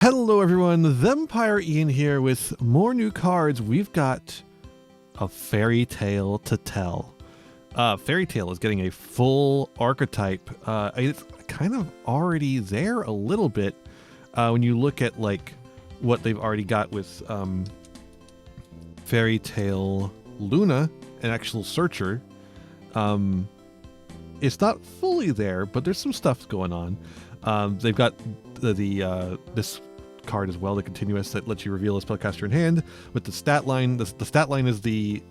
Hello everyone, Thempire Ian here with more new cards. We've got a fairy tale to tell. Fairy tale is getting a full archetype. It's kind of already there a little bit when you look at like what they've already got with fairy tale Luna, an actual searcher. It's not fully there, but there's some stuff going on. They've got this card as well, the continuous, that lets you reveal a spellcaster in hand with the stat line. The stat line is the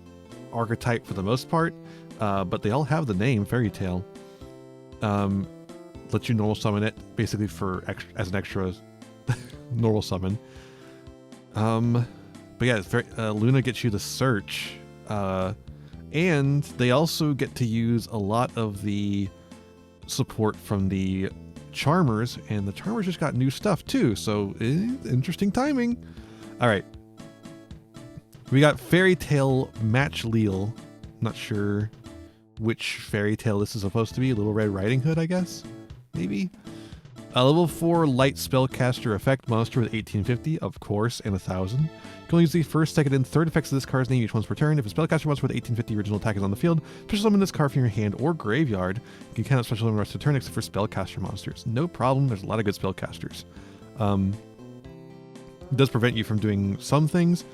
archetype for the most part, but they all have the name fairy tale. Lets you normal summon it basically as an extra normal summon. But yeah, it's very, Luna gets you the search, and they also get to use a lot of the support from the Charmers, and the Charmers just got new stuff too, so interesting timing. All right, we got fairy tale Match Leal. Not sure which fairy tale this is supposed to be. Little Red Riding Hood, I guess, maybe. A level 4 light spellcaster effect monster with 1850, of course, and 1000. You can only use the first, second, and third effects of this card's name each once per turn. If a spellcaster monster with 1850 original attack is on the field, special summon this card from your hand or graveyard. You can count special summon the rest of the turn except for spellcaster monsters. No problem, there's a lot of good spellcasters. It does prevent you from doing some things.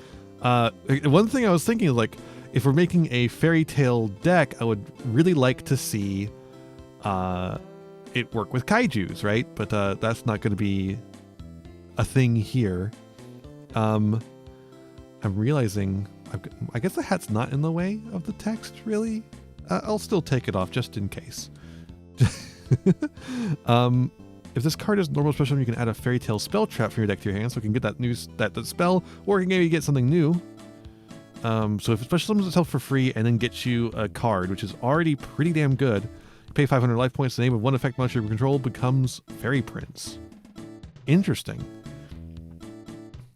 One thing I was thinking is, like, if we're making a fairy tale deck, I would really like to see it work with kaijus, right? But that's not going to be a thing here. I'm realizing, I guess the hat's not in the way of the text, really. I'll still take it off just in case. If this card is normal special, you can add a fairy tale spell trap from your deck to your hand, so it can get that spell, or it can maybe get something new. So if it special summons itself for free and then gets you a card, which is already pretty damn good, you pay 500 life points, the name of one effect monster you control becomes Fairy Prince. Interesting.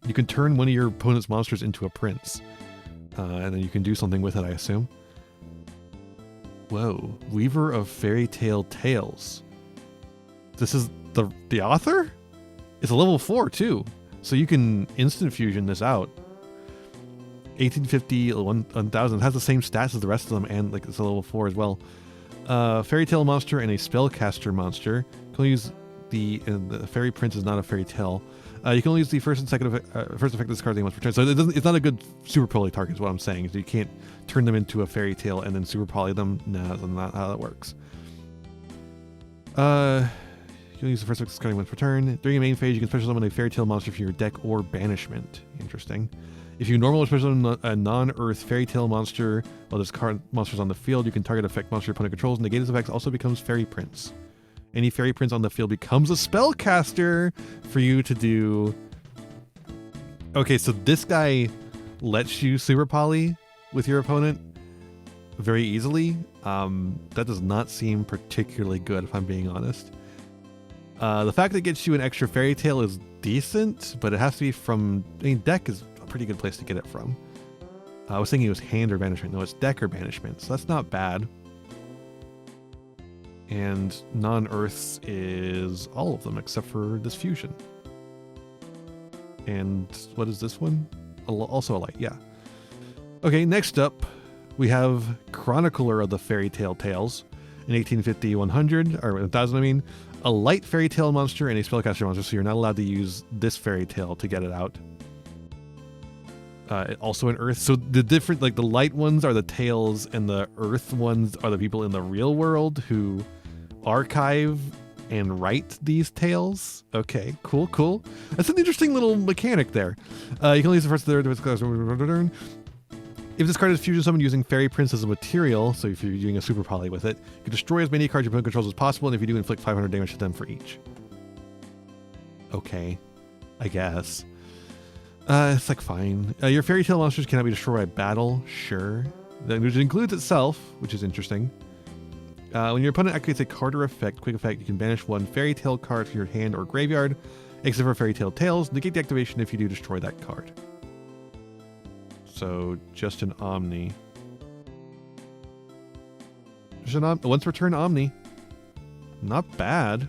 You can turn one of your opponent's monsters into a prince, and then you can do something with it, I assume. Whoa, Weaver of Fairy Tale Tales. This is the author? It's a level 4 too, so you can instant fusion this out. 1850, 1000, has the same stats as the rest of them, and like it's a level 4 as well. Fairy Tale monster and a spellcaster monster. You can only use the Fairy Prince is not a fairy tale. You can only use the first and second first effect of this card's name once per turn. So it's not a good super poly target is what I'm saying. So you can't turn them into a fairy tale and then super poly them. No, that's not how that works. You can use the first effect of this card once per turn. During your main phase, you can special summon a fairy tale monster from your deck or banishment. Interesting. If you normally special summon a non-earth fairy tale monster while this card monster is on the field, you can target effect monster your opponent controls, and negate its effects also becomes Fairy Prince. Any Fairy Prince on the field becomes a spellcaster for you to do. Okay, so this guy lets you super poly with your opponent very easily. That does not seem particularly good, if I'm being honest. The fact that it gets you an extra fairy tale is decent, but it has to be from, I mean, deck is a pretty good place to get it from. I was thinking it was hand or banishment. No, it's deck or banishment, so that's not bad. And non-earths is all of them except for this fusion. And what is this one? Also a light, yeah. Okay, next up we have Chronicler of the Fairy Tale Tales. In 1850, 100, or 1000 I mean, a light fairy tale monster and a spellcaster monster, so you're not allowed to use this fairy tale to get it out. Also in Earth, so the different, like the light ones are the tales and the Earth ones are the people in the real world who archive and write these tales. Okay, cool. That's an interesting little mechanic there. You can only use the first and third. If this card is fusion summoned using Fairy Prince as a material, so if you're doing a super poly with it, you can destroy as many cards your opponent controls as possible, and if you do, inflict 500 damage to them for each. Okay, I guess. It's like fine. Your fairy tale monsters cannot be destroyed by battle, sure. Which includes itself, which is interesting. When your opponent activates a card or effect, quick effect, you can banish one fairy tale card from your hand or graveyard, except for fairy tale tales. Negate the activation if you do destroy that card. So just an omni. Just an once per turn omni. Not bad.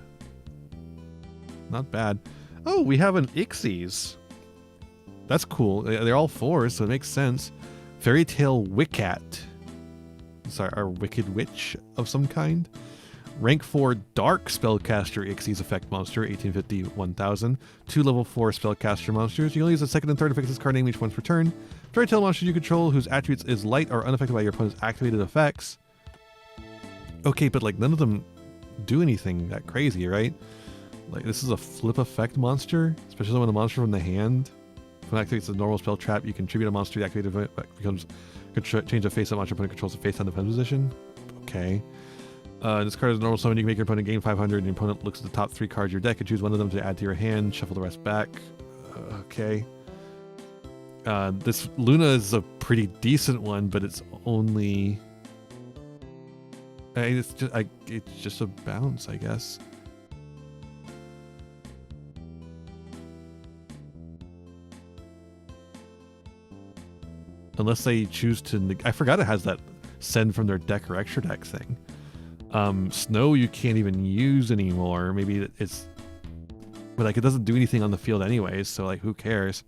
Not bad. Oh, we have an Ixies. That's cool. They're all 4s, so it makes sense. Fairy Tale Wiccat. Sorry, our Wicked Witch of some kind. Rank 4 Dark Spellcaster Ixies effect monster, 1850, 1000. 2 level 4 spellcaster monsters. You can only use the second and third effects of this card name each once per turn. Fairy Tale monsters you control whose attributes is light are unaffected by your opponent's activated effects. Okay, but like none of them do anything that crazy, right? Like this is a flip effect monster, especially when a monster from the hand. When it activates a normal spell trap, you contribute a monster to the activated event, becomes change the face that monster opponent controls the face on defense position. Okay. This card is a normal summon. You can make your opponent gain 500, and your opponent looks at the top 3 cards of your deck and choose one of them to add to your hand. Shuffle the rest back. Okay. This Luna is a pretty decent one, but it's only. It's just a bounce, I guess. Unless they choose to. I forgot it has that send from their deck or extra deck thing. Snow you can't even use anymore. Maybe it's, but like it doesn't do anything on the field anyways, so like who cares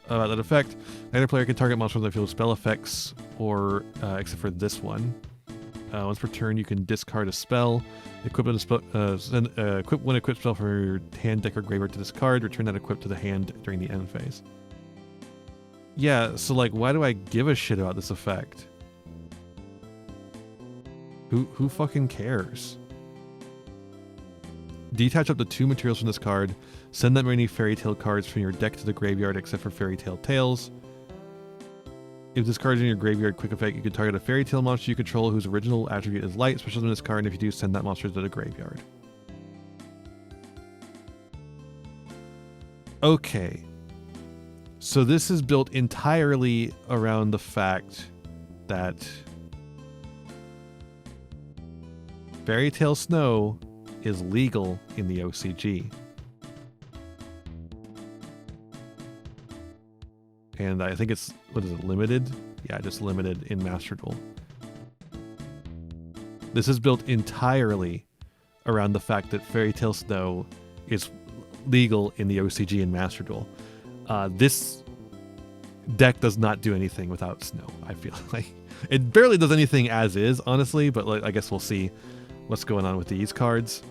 about that effect? Either player can target monsters on the field with spell effects, or except for this one. Once per turn, you can discard a spell, equip one equipped spell from your hand, deck, or graveyard to this card. Return that equipped to the hand during the end phase. Yeah, so like, why do I give a shit about this effect? Who fucking cares? Detach up to 2 materials from this card. Send that many Fairy Tale cards from your deck to the graveyard, except for Fairy Tale Tales. If this card is in your graveyard, quick effect, you can target a Fairy Tale monster you control whose original attribute is light, special in this card, and if you do, send that monster to the graveyard. Okay. So this is built entirely around the fact that Fairy Tale Snow is legal in the OCG. And I think it's, what is it, limited? Yeah, just limited in Master Duel. This is built entirely around the fact that Fairy Tale Snow is legal in the OCG and Master Duel. This deck does not do anything without Snow, I feel like. It barely does anything as is, honestly, but like, I guess we'll see what's going on with these cards.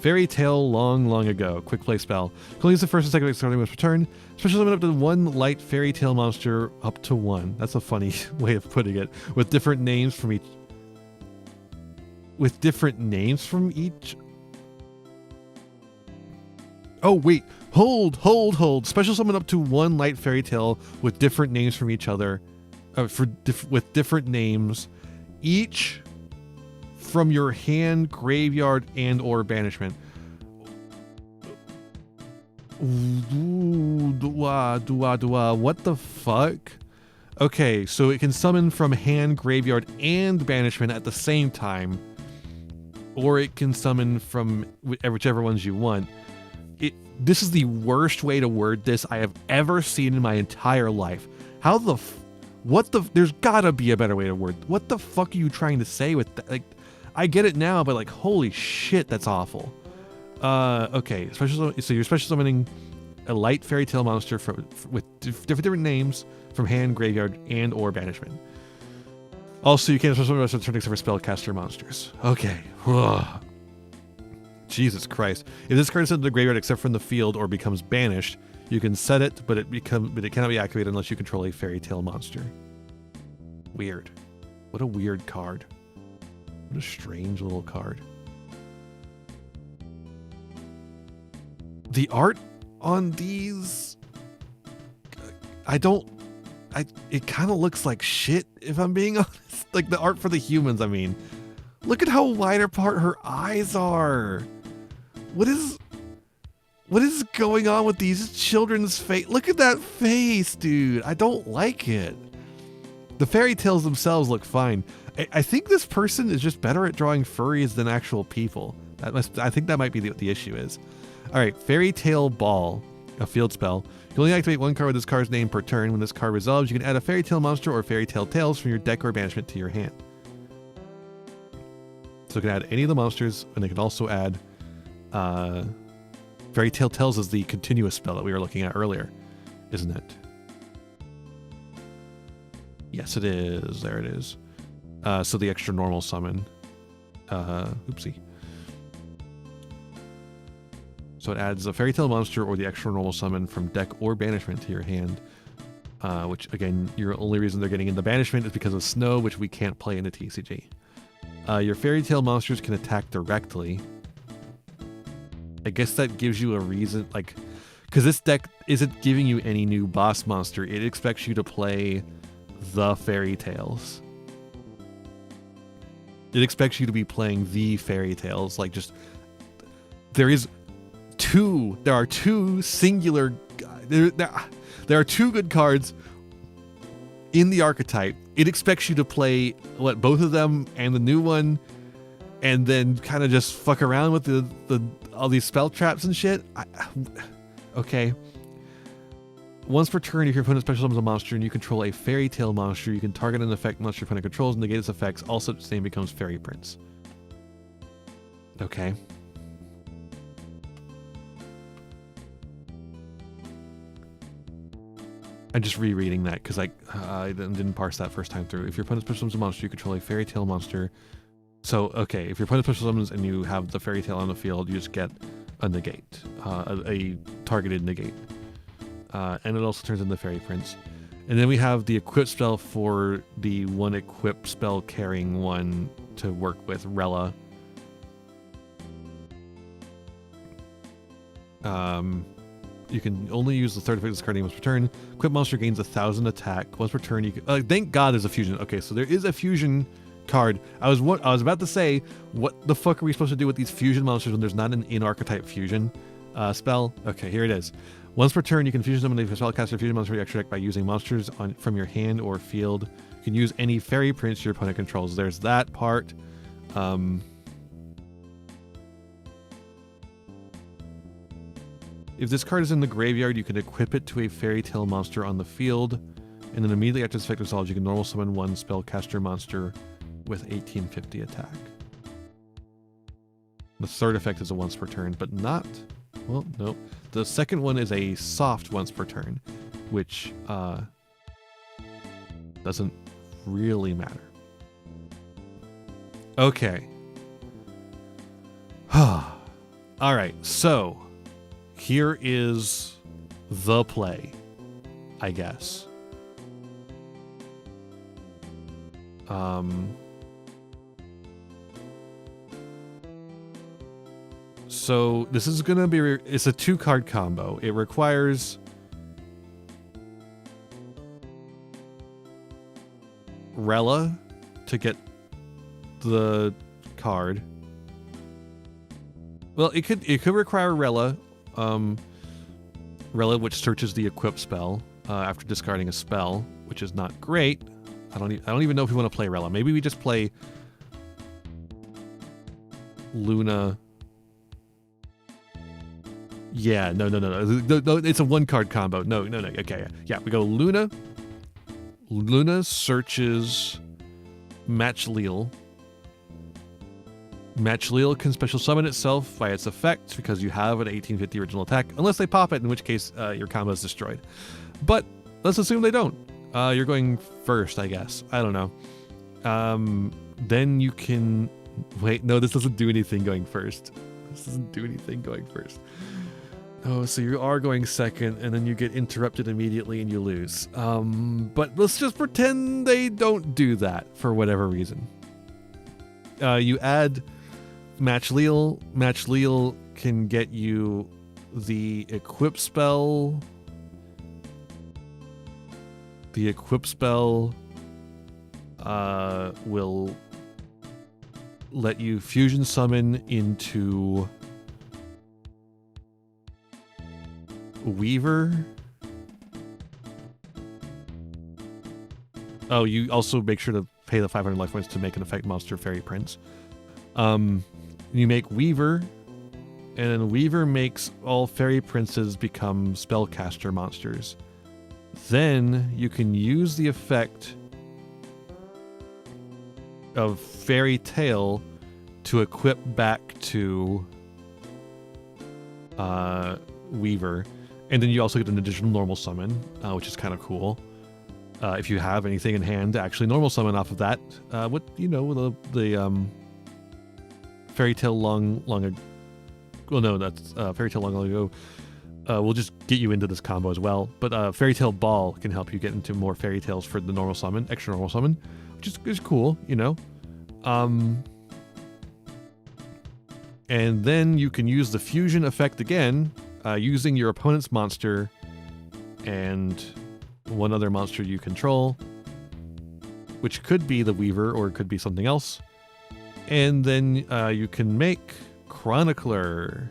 Fairy Tale Long Ago. Quick play spell. You can use the first and second starting with return. Special summon up to 1 light Fairy Tale monster up to 1. That's a funny way of putting it. With different names from each. Oh, wait. Hold. Special summon up to 1 light Fairy Tale with different names from each other. With different names. Each from your hand, graveyard, and or banishment. What the fuck? Okay, so it can summon from hand, graveyard, and banishment at the same time. Or it can summon from whichever ones you want. This is the worst way to word this I have ever seen in my entire life. There's gotta be a better way to word. What the fuck are you trying to say with that? Like, I get it now, but like, holy shit, that's awful. Okay, so you're special summoning a light Fairy Tale monster with different names from hand, graveyard, and or banishment. Also, you can't special summon monsters except for spellcaster monsters. Okay. Ugh. Jesus Christ. If this card is sent to the graveyard except from the field or becomes banished, you can set it, but it cannot be activated unless you control a Fairy Tale monster. Weird. What a weird card. What a strange little card. The art on these, it kind of looks like shit, if I'm being honest. Like the art for the humans, I mean. Look at how wide apart her eyes are. What is going on with these children's face? Look at that face, dude. I don't like it. The fairy tales themselves look fine. I think this person is just better at drawing furries than actual people. I think that might be what the issue is. All right, Fairy Tale Ball, a field spell. You can only activate 1 card with this card's name per turn. When this card resolves, you can add a Fairy Tale monster or Fairy Tale Tales from your deck or banishment to your hand. So you can add any of the monsters, and they can also add Fairy Tale Tales is the continuous spell that we were looking at earlier, isn't it? Yes, it is. There it is. So the extra normal summon. Oopsie. So it adds a Fairy Tale monster or the extra normal summon from deck or banishment to your hand. Which, again, your only reason they're getting into banishment is because of Snow, which we can't play in the TCG. Your Fairy Tale monsters can attack directly. I guess that gives you a reason, like, because this deck isn't giving you any new boss monster. It expects you to play the Fairy Tales. It expects you to be playing the Fairy Tales. Like, just, there are two singular, there are two good cards in the archetype. It expects you to play, what, both of them and the new one, and then kind of just fuck around with the all these spell traps and shit. Okay. Once per turn, if your opponent special summons a monster and you control a Fairy Tale monster, you can target an effect monster your opponent controls and negate its effects. Also, its name becomes Fairy Prince. Okay. I'm just rereading that because I didn't parse that first time through. If your opponent special summons a monster, you control a Fairy Tale monster. So, okay, if your opponent special summons and you have the Fairy Tale on the field, you just get a negate, a targeted negate. And it also turns into Fairy Prince. And then we have the equip spell for the one equip spell carrying one to work with Rella. You can only use the third effect discarding once per turn. Equip monster gains 1,000 attack once per turn. You can, thank God there's a fusion. Okay, so there is a fusion card. I was about to say, what the fuck are we supposed to do with these fusion monsters when there's not an in-archetype fusion spell? Okay, here it is. Once per turn, you can fusion summon a spellcaster fusion monster to your extra deck by using monsters from your hand or field. You can use any Fairy Prince your opponent controls. There's that part. If this card is in the graveyard, you can equip it to a Fairy Tale monster on the field, and then immediately after this effect resolves, you can normal summon one spellcaster monster with 1850 attack. The third effect is a once per turn, but not... Well, no. The second one is a soft once per turn, which doesn't really matter. Okay. Alright, so here is the play, I guess. So this is gonna be, it's a 2-card combo. It requires Rella to get the card. Well, it could require Rella, Rella, which searches the equip spell after discarding a spell, which is not great. I don't even know if we want to play Rella. Maybe we just play Luna. Yeah, no. It's a 1-card combo. No. Okay, yeah. We go Luna. Luna searches Match Leal. Match Leal can special summon itself by its effect because you have an 1850 original attack, unless they pop it, in which case your combo is destroyed. But let's assume they don't. You're going first, I guess. I don't know. Then you can... Wait, no, this doesn't do anything going first. Oh, so you are going second, and then you get interrupted immediately and you lose. But let's just pretend they don't do that for whatever reason. You add Match Leal. Match Leal can get you the equip spell. The equip spell will let you fusion summon into Weaver. Oh, you also make sure to pay the 500 life points to make an effect monster Fairy Prince. You make Weaver, and then Weaver makes all Fairy Princes become spellcaster monsters. Then you can use the effect of Fairy Tale to equip back to Weaver. And then you also get an additional normal summon, which is kind of cool. If you have anything in hand to actually normal summon off of that, what, you know, the Fairy Tale long ago. Well, no, that's Fairy Tale long ago. We'll just get you into this combo as well. But Fairy Tale Ball can help you get into more Fairy Tales for the normal summon, extra normal summon, which is cool, you know. And then you can use the fusion effect again, using your opponent's monster and one other monster you control, which could be the Weaver or it could be something else. And then you can make Chronicler.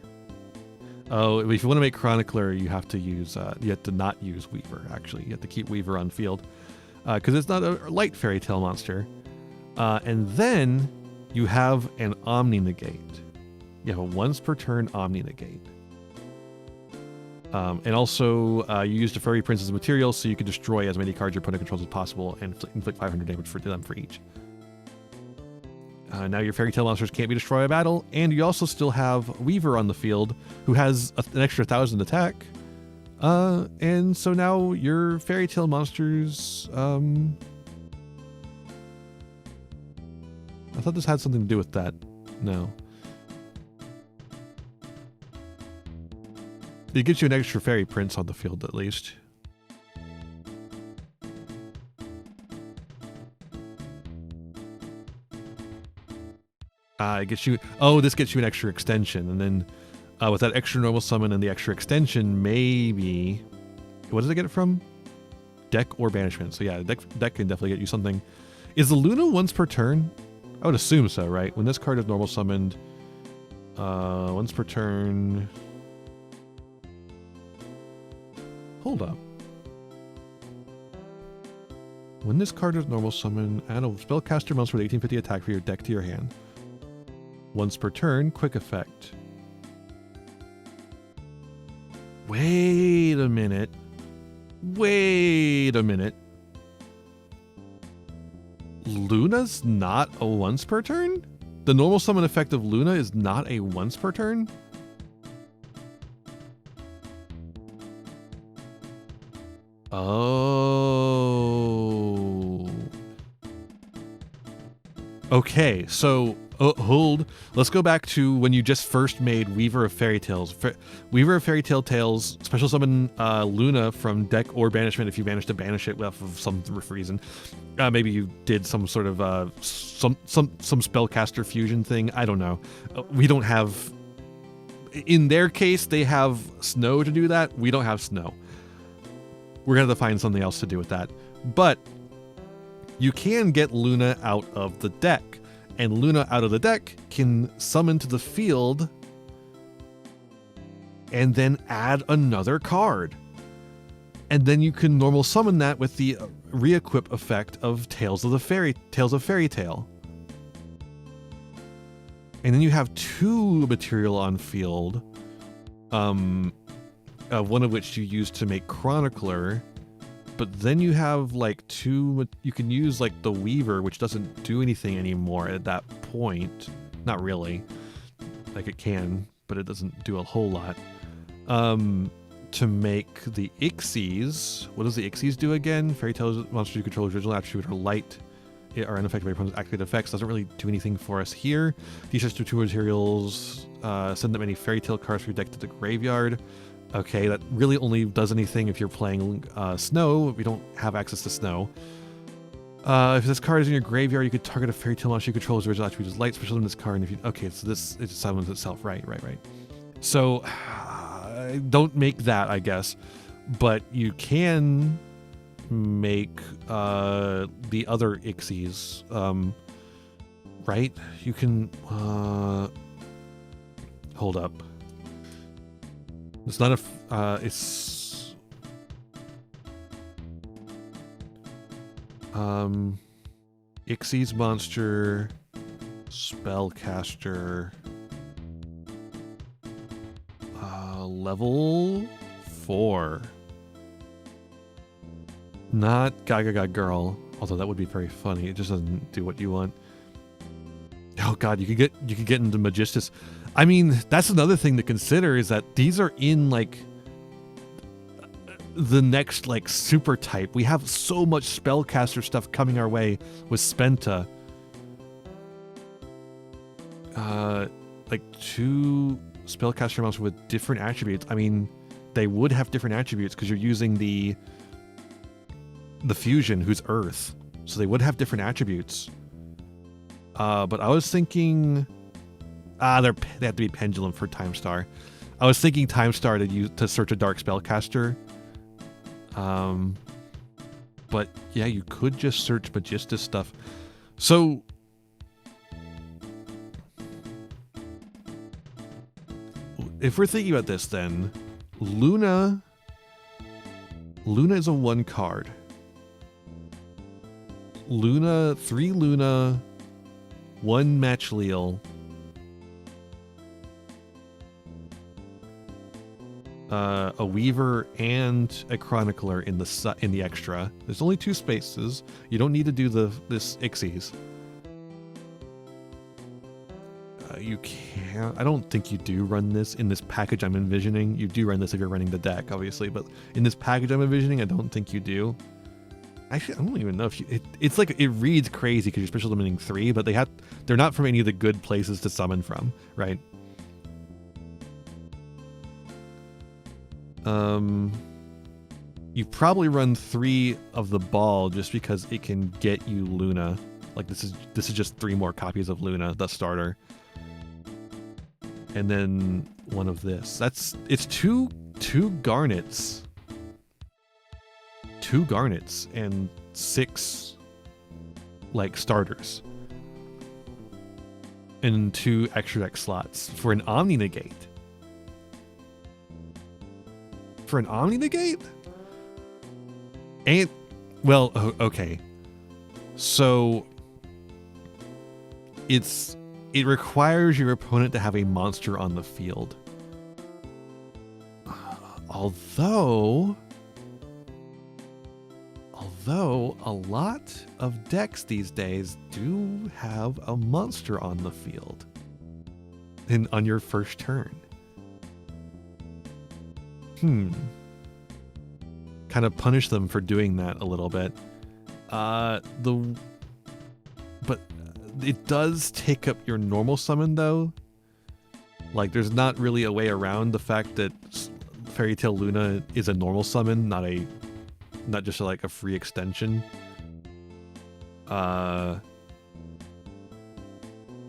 Oh, if you want to make Chronicler, you have to use, you have to not use Weaver, actually. You have to keep Weaver on field, because it's not a light Fairy Tale monster. And then you have an Omni negate. You have a once per turn Omni negate. And also, you use the Fairy Prince as material, so you can destroy as many cards your opponent controls as possible and inflict 500 damage for them for each. Now your Fairy Tale monsters can't be destroyed by battle, and you also still have Weaver on the field, who has an extra 1,000 attack. And so now your Fairy Tale monsters... I thought this had something to do with that. No. It gives you an extra Fairy Prince on the field, at least. It gets you... Oh, this gets you an extra extension. And then with that extra normal summon and the extra extension, maybe... What does it get it from? Deck or banishment. So yeah, deck can definitely get you something. Is the Luna once per turn? I would assume so, right? When this card is normal summoned, once per turn... Hold up. When this card is normal summoned, add a spellcaster monster with 1850 attack for your deck to your hand. Once per turn, quick effect. Wait a minute. Wait a minute. Luna's not a once per turn? The normal summon effect of Luna is not a once per turn? Oh. Okay, so hold. Let's go back to when you just first made Weaver of Fairy Tales. Weaver of Fairy Tales, special summon Luna from deck or banishment if you managed to banish it off of some reason. Maybe you did some sort of some spellcaster fusion thing. I don't know. We don't have. In their case, they have snow to do that. We don't have snow. We're gonna have to find something else to do with that. But you can get Luna out of the deck. And Luna out of the deck can summon to the field and then add another card. And then you can normal summon that with the re-equip effect of Tales of Fairy Tale. And then you have two material on field. One of which you use to make Chronicler, but then you have like two, you can use like the Weaver, which doesn't do anything anymore at that point. Not really. Like it can, but it doesn't do a whole lot. To make the Ixies. What does the Ixies do again? Fairy Tales monsters you control original attribute are light, are unaffected by your opponent's activated effects. Doesn't really do anything for us here. These are two materials. Send them any Fairy Tale cards for your deck to the graveyard. Okay, that really only does anything if you're playing Snow. We don't have access to Snow. If this card is in your graveyard, you could target a Fairy Tale monster you control as original attribute as light, special in this card. And if you, okay, so this, it summons itself. Right. So, don't make that, I guess. But you can make the other Ixies, right? You can, hold up. It's not a, it's, Ixies monster, spellcaster, level 4. Not Gaga Girl, although that would be very funny. It just doesn't do what you want. Oh god, you could get into Magistus. I mean, that's another thing to consider, is that these are in like the next like super type. We have so much spellcaster stuff coming our way with Spenta. Like 2 spellcaster monsters with different attributes. I mean, they would have different attributes because you're using the fusion, who's Earth, so they would have different attributes. But I was thinking, they have to be Pendulum for Time Star. I was thinking Time Star to search a dark spellcaster. But yeah, you could just search Magistus stuff. So if we're thinking about this, then Luna is a 1 card. Luna, 3 Luna, 1 Match Leal. A Weaver and a Chronicler in the extra. There's only 2 spaces. You don't need to do this Ixies. You can't. I don't think you do run this in this package I'm envisioning. You do run this if you're running the deck, obviously, but in this package I'm envisioning, I don't think you do. Actually, I don't even know if you. It's like it reads crazy because you're special summoning 3, but they're not from any of the good places to summon from, right? You probably run 3 of the ball just because it can get you Luna. Like this is just 3 more copies of Luna, the starter. And then 1 of this. It's two garnets. 2 garnets and 6 like starters. And 2 extra deck slots for an omni negate. For an omni negate? And well, okay. So it requires your opponent to have a monster on the field. Although a lot of decks these days do have a monster on the field on your first turn. Kind of punish them for doing that a little bit. But it does take up your normal summon though. Like there's not really a way around the fact that Fairy Tail Luna is a normal summon, not just like a free extension.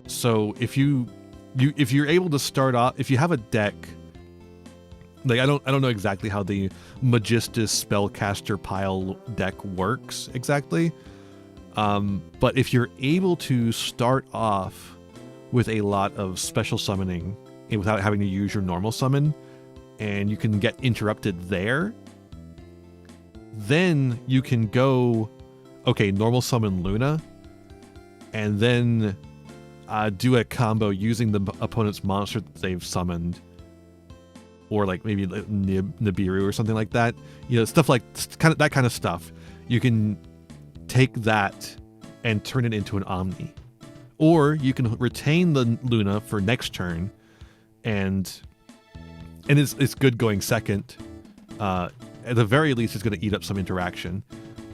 So if you're able to start off, if you have a deck, like I don't know exactly how the Magistus spellcaster pile deck works exactly. But if you're able to start off with a lot of special summoning without having to use your normal summon, and you can get interrupted there, then you can go, okay, normal summon Luna, and then do a combo using the opponent's monster that they've summoned, or like maybe Nibiru or something like that. You know, stuff like that kind of stuff. You can take that and turn it into an Omni, or you can retain the Luna for next turn, and it's good going second. At the very least, it's going to eat up some interaction.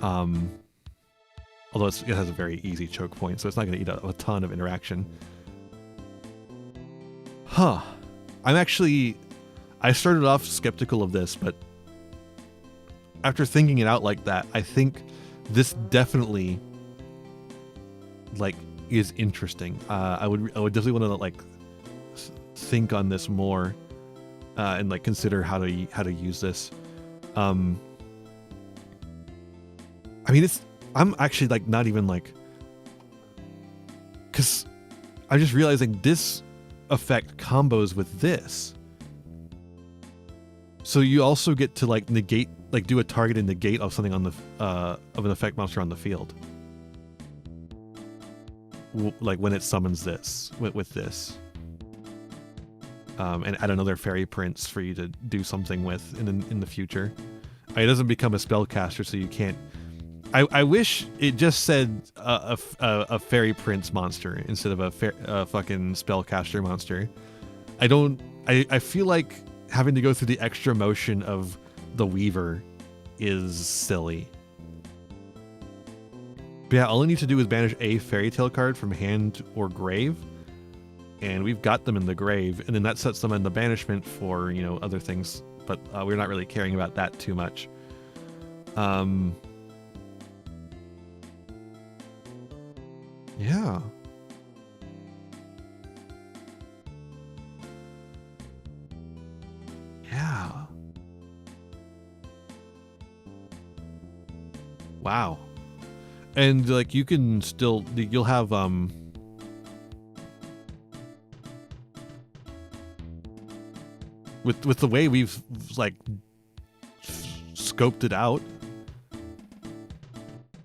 Although it has a very easy choke point, so it's not going to eat up a ton of interaction. I started off skeptical of this, but after thinking it out like that, I think this definitely like is interesting. I would definitely want to like think on this more and like consider how to use this. I mean, I'm actually like not even like, because I'm just realizing this effect combos with this. So you also get to like negate, like do a targeted negate of something on the of an effect monster on the field. Like when it summons this with this, and add another fairy prince for you to do something with in the future. It doesn't become a spellcaster, so you can't I wish it just said a fairy prince monster instead of a fucking spellcaster monster. I feel like having to go through the extra motion of the Weaver is silly. But yeah, all I need to do is banish a fairy tale card from hand or grave, and we've got them in the grave, and then that sets them in the banishment for, you know, other things, but we're not really caring about that too much. Yeah. Yeah. Wow. And like you can still, you'll have with the way we've like scoped it out,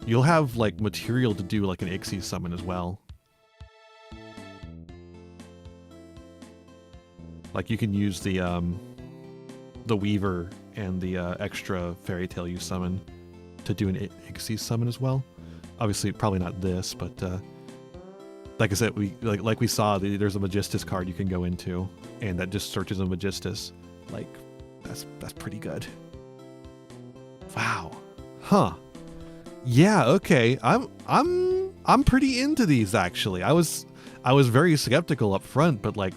you'll have like material to do like an Ixie summon as well. Like you can use the Weaver and the extra fairy tale you summon to do an Ixie summon as well. Obviously, probably not this, but like I said, like we saw, there's a Magistus card you can go into, and that just searches a Magistus. Like that's pretty good. Wow. Huh. Yeah. Okay. I'm pretty into these actually. I was very skeptical up front, but like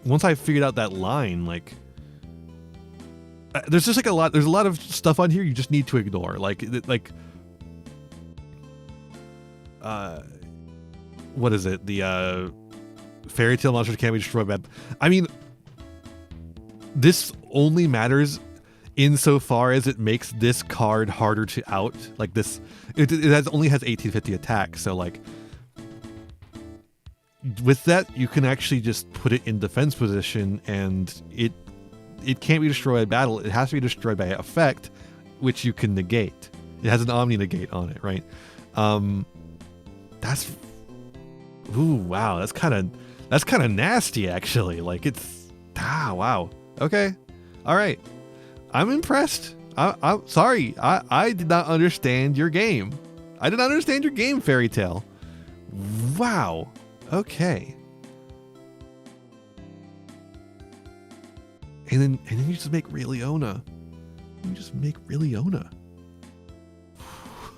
once I figured out that line, like there's just like there's a lot of stuff on here you just need to ignore. What is it? The fairy tale monsters can't be destroyed by. I mean, this only matters insofar as it makes this card harder to out. Like this, it only has 1850 attack, so like with that you can actually just put it in defense position, and it can't be destroyed by battle. It has to be destroyed by effect, which you can negate. It has an omni negate on it, right? That's wow. That's kind of nasty, actually. Like it's wow. Okay, all right. I'm impressed. I'm sorry. I did not understand your game. I did not understand your game, Fairy Tale. Wow. Okay. And then you just make Ray Leona. You just make Ray Leona.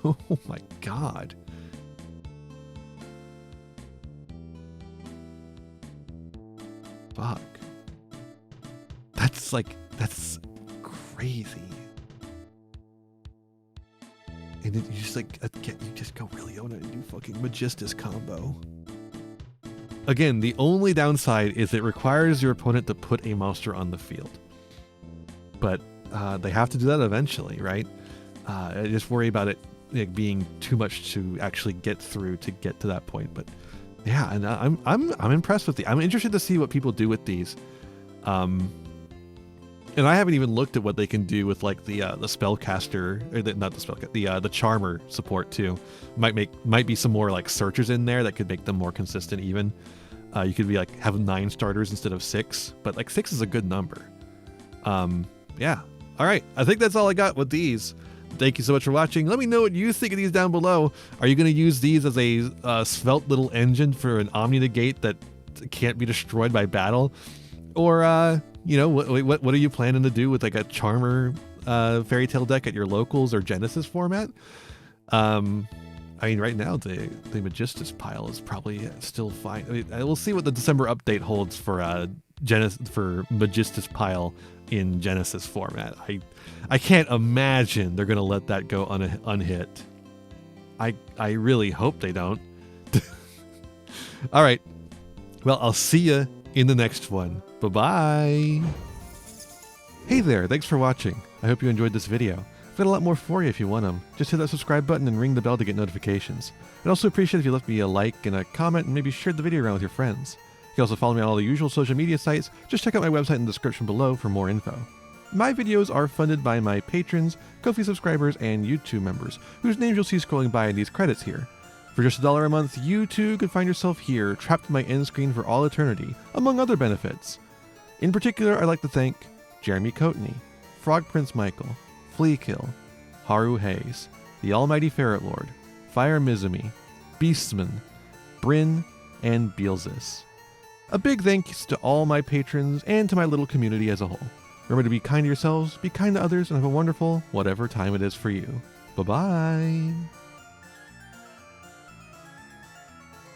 Oh my god. Fuck. That's crazy. And then you just like, again, you just go Ray Leona and do fucking Magistus combo. Again, the only downside is it requires your opponent to put a monster on the field. But they have to do that eventually, right? I just worry about it like, being too much to actually get through to get to that point. But yeah, and I'm impressed with I'm interested to see what people do with these. And I haven't even looked at what they can do with like the spellcaster, or not the spellcaster, the charmer support too. Might be some more like searchers in there that could make them more consistent even. You could be like have 9 starters instead of 6, but like 6 is a good number. Yeah. All right. I think that's all I got with these. Thank you so much for watching. Let me know what you think of these down below. Are you going to use these as a svelte little engine for an omni negate that can't be destroyed by battle? Or, you know, what are you planning to do with like a charmer fairy tale deck at your locals or Genesis format? I mean, right now the Magistus pile is probably still fine. I mean, we'll see what the December update holds for Magistus pile in Genesis format. I can't imagine they're gonna let that go unhit. I really hope they don't. All right. Well, I'll see you in the next one. Bye-bye. Hey there, thanks for watching. I hope you enjoyed this video. I've got a lot more for you if you want them. Just hit that subscribe button and ring the bell to get notifications. I'd also appreciate if you left me a like and a comment and maybe shared the video around with your friends. You can also follow me on all the usual social media sites. Just check out my website in the description below for more info. My videos are funded by my patrons, Ko-fi subscribers, and YouTube members, whose names you'll see scrolling by in these credits here. For just $1 a month, you too could find yourself here, trapped in my end screen for all eternity, among other benefits. In particular, I'd like to thank Jeremy Coatney, Frog Prince Michael, Fleakill, Haru Hayes, the Almighty Ferret Lord, Fire Mizumi, Beastman, Bryn, and Beelzis. A big thanks to all my patrons and to my little community as a whole. Remember to be kind to yourselves, be kind to others, and have a wonderful whatever time it is for you. Bye-bye.